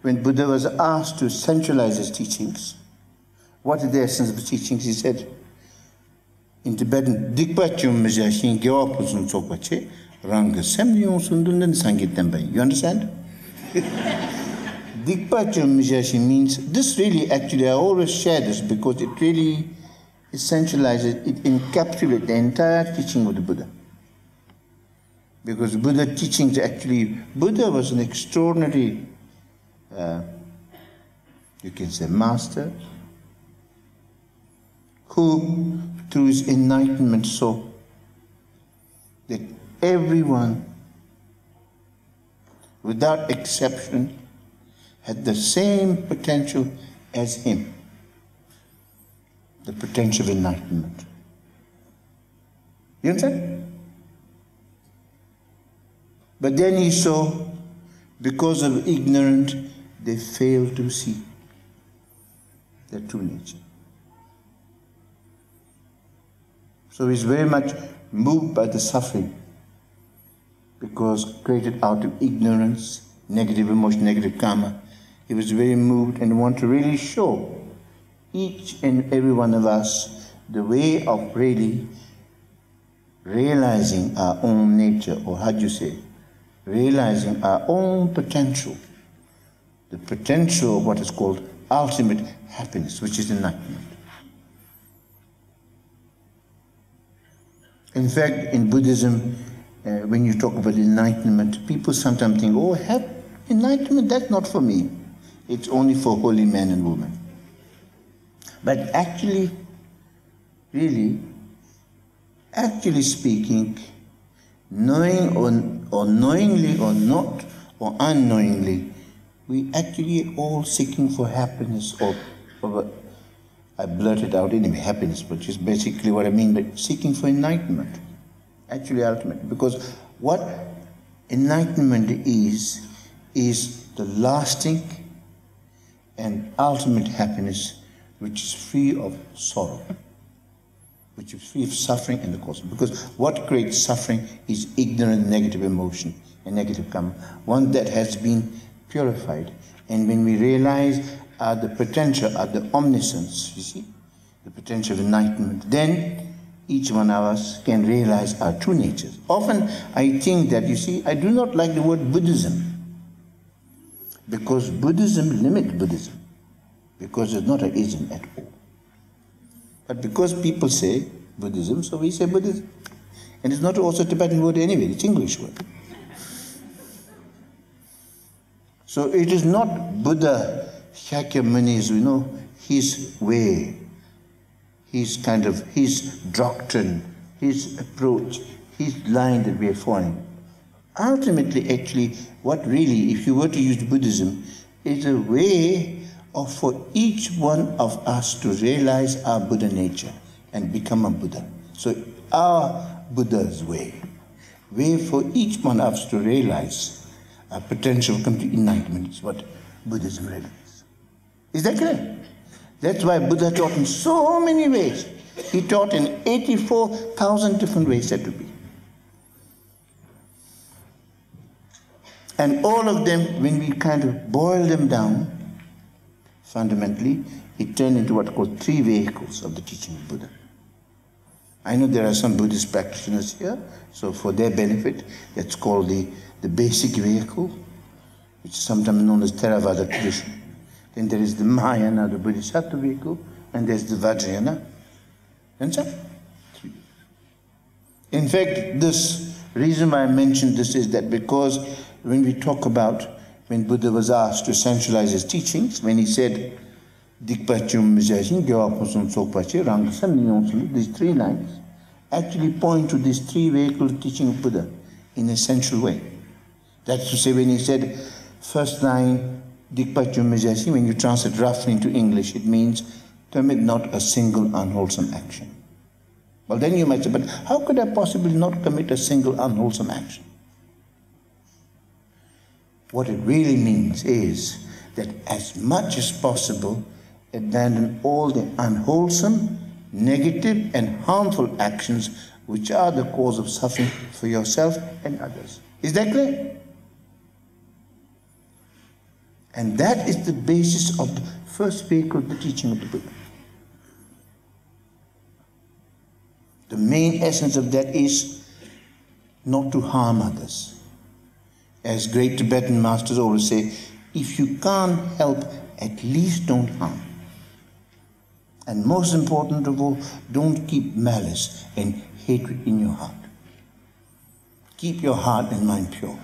when Buddha was asked to centralize his teachings, what is the essence of the teachings? He said, in Tibetan, Rigpa chum mjashin gyawa pusun tsokpache, ranga semyon sundundan sangit tembai. You understand? Rigpa chum mjashin means, this really actually, I always share this because it really essentializes, it encapsulates the entire teaching of the Buddha. Because Buddha teachings actually, Buddha was an extraordinary, you can say, master, who through his enlightenment saw that everyone, without exception, had the same potential as him, the potential of enlightenment. You understand? But then he saw, because of ignorance, they failed to see their true nature. So he's very much moved by the suffering, because created out of ignorance, negative emotion, negative karma. He was very moved and wanted to really show each and every one of us the way of really realizing our own nature, or how do you say, realizing our own potential, the potential of what is called ultimate happiness, which is enlightenment. In fact, in Buddhism, when you talk about enlightenment, people sometimes think, oh, enlightenment, that's not for me. It's only for holy men and women. But actually, really, actually speaking, knowing or knowingly or not, or unknowingly, we actually are all seeking for happiness, or I blurted out anyway, happiness, which is basically what I mean by seeking for enlightenment, actually ultimate. Because what enlightenment is the lasting and ultimate happiness, which is free of sorrow, which is free of suffering and the cause. Because what creates suffering is ignorant negative emotion and negative karma, one that has been purified. And when we realize the potential, the omniscience, you see, the potential of enlightenment, then each one of us can realize our true natures. Often I think that, you see, I do not like the word Buddhism, because Buddhism limits Buddhism, because it's not an ism at all. But because people say Buddhism, so we say Buddhism. And it's not also a Tibetan word anyway, it's English word. So it is not Buddha Shakyamuni's, you know, his way, his doctrine, his approach, his line that we are following. Ultimately, actually, what really, if you were to use Buddhism, is a way for each one of us to realize our Buddha nature and become a Buddha. So our Buddha's way for each one of us to realize our potential complete enlightenment is what Buddhism really is. Is that clear? That's why Buddha taught in so many ways. He taught in 84,000 different ways that to be. And all of them, when we kind of boil them down, fundamentally, it turned into what are called three vehicles of the teaching of Buddha. I know there are some Buddhist practitioners here, so for their benefit, that's called the basic vehicle, which is sometimes known as Theravada tradition. Then there is the Mahayana, the Bodhisattva vehicle, and there's the Vajrayana. Understand? In fact, this reason why I mentioned this is that because when we talk about when Buddha was asked to centralize his teachings, when he said, these three lines actually point to these three vehicles of teaching of Buddha in an essential way. That's to say, when he said, first line, when you translate roughly into English, it means, commit not a single unwholesome action. Well, then you might say, but how could I possibly not commit a single unwholesome action? What it really means is that as much as possible, abandon all the unwholesome, negative, and harmful actions which are the cause of suffering for yourself and others. Is that clear? And that is the basis of the first vehicle of the teaching of the Buddha. The main essence of that is not to harm others. As great Tibetan masters always say, if you can't help, at least don't harm. And most important of all, don't keep malice and hatred in your heart. Keep your heart and mind pure.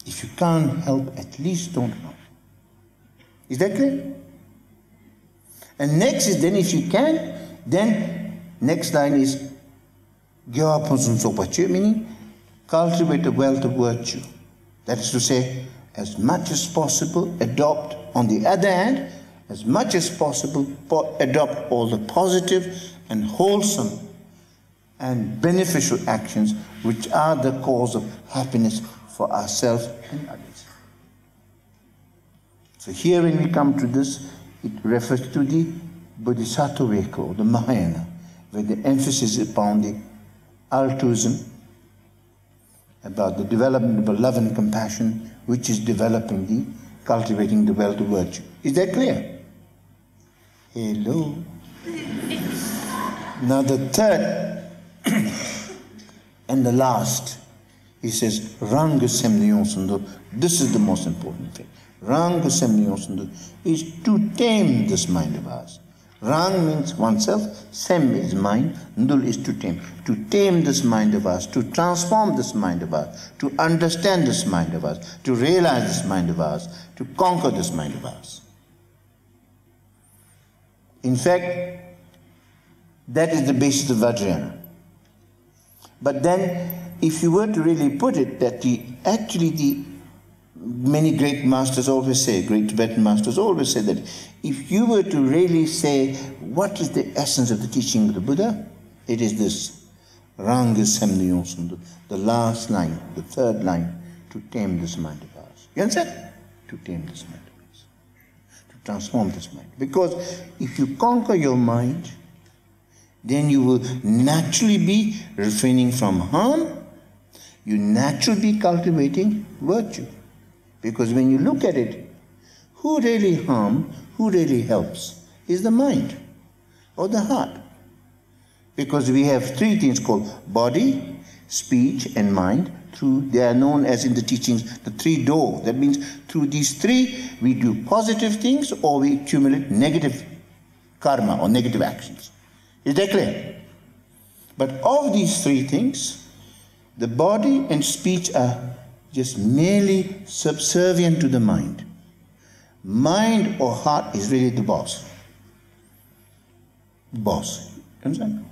If you can't help, at least don't harm. Is that clear? And next is then, if you can, then next line is meaning cultivate the wealth of virtue. That is to say, as much as possible, adopt, on the other hand, as much as possible, adopt all the positive and wholesome and beneficial actions which are the cause of happiness for ourselves and others. So here when we come to this, it refers to the Bodhisattva vehicle, or the Mahayana, where the emphasis is upon the altruism, about the development of love and compassion, which is cultivating the wealth of virtue. Is that clear? Hello. Now the third and the last, he says, Ranga Semnyon Sundur. This is the most important thing. Ranga Semnyon Sundur is to tame this mind of ours. Rang means oneself, Sem is mind, Ndul is to tame. To tame this mind of ours, to transform this mind of ours, to understand this mind of ours, to realize this mind of ours, to conquer this mind of ours. In fact, that is the basis of Vajrayana. But then, if you were to really put it, that many great masters always say, great Tibetan masters always say that if you were to really say what is the essence of the teaching of the Buddha, it is this, Ranga Semnyon Sundur, the last line, the third line, to tame this mind of ours. You understand? To tame this mind of ours. To transform this mind. Because if you conquer your mind, then you will naturally be refraining from harm, you naturally be cultivating virtue. Because when you look at it, who really harms, who really helps, is the mind or the heart. Because we have three things called body, speech, and mind. They are known as in the teachings the three doors. That means through these three, we do positive things or we accumulate negative karma or negative actions. Is that clear? But of these three things, the body and speech are just merely subservient to the mind. Mind or heart is really the boss. Boss. Understand?